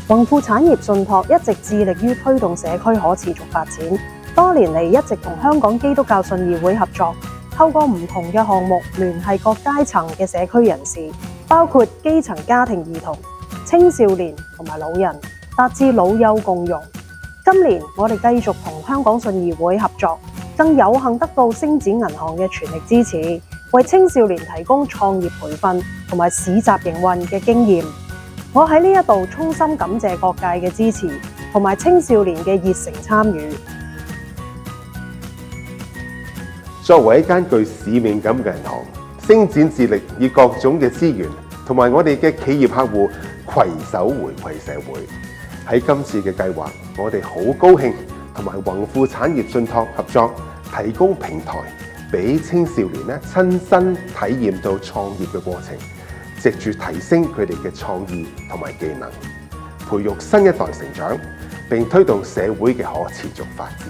宏富產業信託一直致力於推動社區可持續發展，多年嚟一直同香港基督教信義會合作，透過唔同嘅項目聯繫各階層嘅社區人士，包括基層家庭兒童、青少年同埋老人，達至老幼共融。今年我哋繼續同香港信義會合作，更有幸得到星展銀行嘅全力支持，為青少年提供創業培訓同埋市集營運嘅經驗。我喺呢一度衷心感謝各界嘅支持同埋青少年嘅熱誠參與。作為一間具使命感嘅銀行，星展致力以各種嘅資源同埋我哋嘅企業客戶攜手回饋社會。喺今次嘅計劃，我哋好高興同埋宏富產業信託合作，提供平台俾青少年親身體驗到創業嘅過程，藉住提升佢哋嘅創意同埋技能，培育新一代成長，並推動社會嘅可持續發展。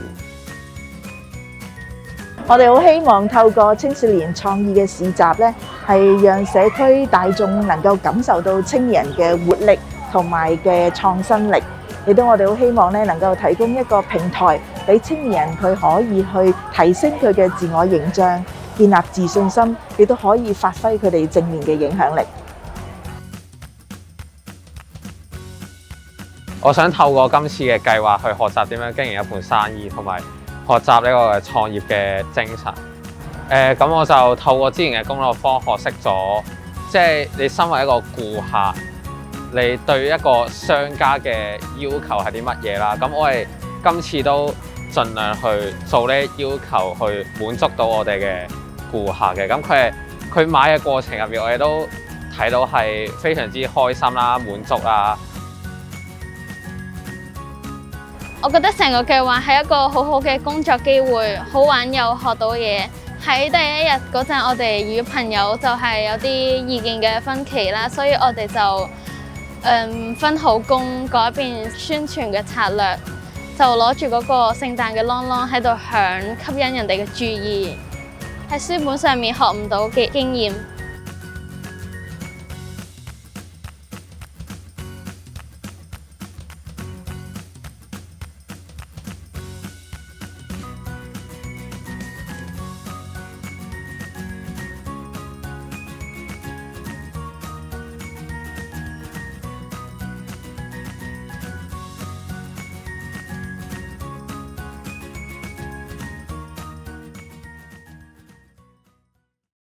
我哋好希望透過青少年創意嘅市集咧，係讓社區大眾能夠感受到青年人嘅活力同埋嘅創新力，亦都我哋好希望咧能夠提供一個平台俾青年人佢可以去提升佢嘅自我形象，建立自信心，亦都可以發揮佢哋正面嘅影響力。我想透過今次嘅計劃去學習點樣經營一盤生意，同埋學習呢個創業嘅精神。咁我就透過之前嘅工作坊學識咗，即係你身為一個顧客，你對一個商家嘅要求係啲乜嘢啦？咁我哋今次都盡量去做呢要求，去滿足到我哋嘅顧客嘅。咁佢買嘅過程入面，我哋都睇到係非常之開心啦、滿足啦。我覺得成個計劃係一個好好嘅工作機會，好玩又學到嘢。喺第一日嗰陣，我哋與朋友就係有啲意見嘅分歧啦，所以我哋就分好工，改變宣傳嘅策略，就攞住嗰個聖誕嘅啷啷喺度響，吸引人哋嘅注意。喺書本上面學唔到嘅經驗。